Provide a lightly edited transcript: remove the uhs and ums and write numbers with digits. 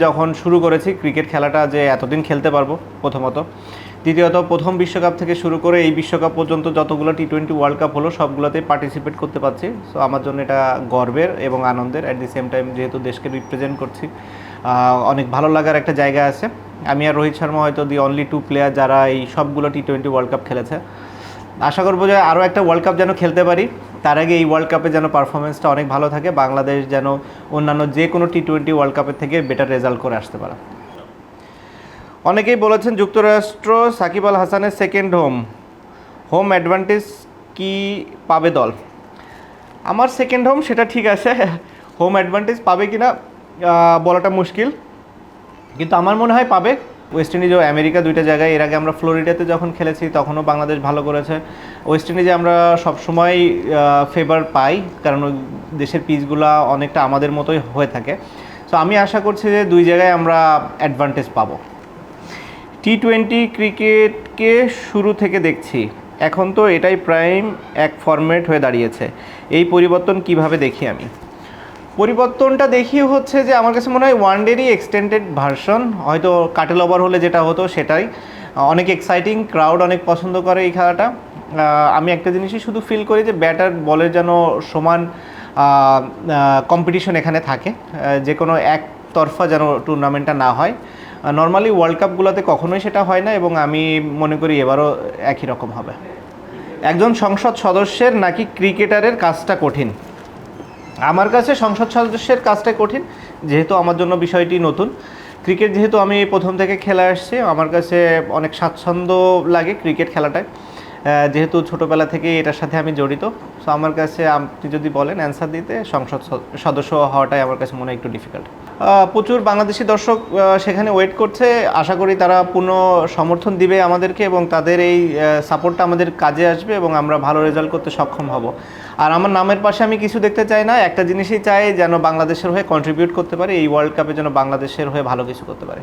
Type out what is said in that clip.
যখন শুরু করেছি ক্রিকেট খেলাটা যে এতদিন খেলতে পারবো প্রথমত, দ্বিতীয়ত প্রথম বিশ্বকাপ থেকে শুরু করে এই বিশ্বকাপ পর্যন্ত যতগুলো টি-20 ওয়ার্ল্ড কাপ হলো সবগুলোতেই পার্টিসিপেট করতে পারছি। সো আমার জন্য এটা গর্বের এবং আনন্দের। অ্যাট দি সেম টাইম যেহেতু দেশকে রিপ্রেজেন্ট করছি, অনেক ভালো লাগার একটা জায়গা আছে। আমি আর রোহিত শর্মা হয়তো দি অনলি টু প্লেয়ার যারা এই সবগুলো টি-20 ওয়ার্ল্ড কাপ খেলেছে। আশা করবো যে আরও একটা ওয়ার্ল্ড কাপ যেন খেলতে পারি, তার আগে এই ওয়ার্ল্ড কাপে যেন পারফরমেন্সটা অনেক ভালো থাকে, বাংলাদেশ যেন অন্যান্য যে কোনো টি-20 ওয়ার্ল্ড কাপের থেকে বেটার রেজাল্ট করে আসতে পারে। অনেকেই বলেছেন যুক্তরাষ্ট্র সাকিব আল হাসানের সেকেন্ড হোম অ্যাডভান্টেজ কি পাবে দল? আমার সেকেন্ড হোম সেটা ঠিক আছে, হোম অ্যাডভান্টেজ পাবে কি না বলাটা মুশকিল, কিন্তু আমার মনে হয় পাবে। ওয়েস্ট ইন্ডিজ ও আমেরিকা দুইটা জায়গায়, এর আগে আমরা ফ্লোরিডাতে যখন খেলেছি তখনও বাংলাদেশ ভালো করেছে। ওয়েস্ট ইন্ডিজে আমরা সবসময় ফেভার পাই, কারণ ওই দেশের পিচগুলো অনেকটা আমাদের মতোই হয়ে থাকে। সো আমি আশা করছি যে দুই জায়গায় আমরা অ্যাডভান্টেজ পাবো। টি-20 ক্রিকেটকে শুরু থেকে দেখছি, এখন তো এটাই প্রাইম এক ফরম্যাট হয়ে দাঁড়িয়েছে। এই পরিবর্তন কিভাবে দেখি আমি? পরিবর্তনটা দেখিয়ে হচ্ছে যে আমার কাছে মনে হয় ওয়ানডেরই এক্সটেন্ডেড ভার্সন, হয়তো কাটেল ওভার হলে যেটা হতো সেটাই। অনেক এক্সাইটিং, ক্রাউড অনেক পছন্দ করে এই খেলাটা। আমি একটা জিনিসই শুধু ফিল করি যে ব্যাটার বলের যেন সমান কম্পিটিশন এখানে থাকে, যে কোনো একতরফা যেন টুর্নামেন্টটা না হয়। নর্মালি ওয়ার্ল্ড কাপগুলোতে কখনোই সেটা হয় না, এবং আমি মনে করি এবারও একই রকম হবে। একজন সংসদ সদস্যের নাকি ক্রিকেটারের কাজটা কঠিন? আমার কাছে সংসদ সদস্যের কাজটা কঠিন, যেহেতু আমার জন্য বিষয়টি নতুন। ক্রিকেট যেহেতু আমি প্রথম থেকে খেলে আসছি, আমার কাছে অনেক স্বাচ্ছন্দ্য লাগে ক্রিকেট খেলাটায়, যেহেতু ছোটোবেলা থেকেই এটার সাথে আমি জড়িত। সো আমার কাছে আপনি যদি বলেন অ্যান্সার দিতে, সংসদ সদস্য হওয়াটাই আমার কাছে মনে হয় একটু ডিফিকাল্ট। প্রচুর বাংলাদেশি দর্শক সেখানে ওয়েট করছে, আশা করি তারা পূর্ণ সমর্থন দিবে আমাদেরকে, এবং তাদের এই সাপোর্টটা আমাদের কাজে আসবে এবং আমরা ভালো রেজাল্ট করতে সক্ষম হব। আর আমার নামের পাশে আমি কিছু দেখতে চাই না, একটা জিনিসই চাই, যেন বাংলাদেশের হয়ে কন্ট্রিবিউট করতে পারে, এই ওয়ার্ল্ড কাপে যেন বাংলাদেশের হয়ে ভালো কিছু করতে পারে।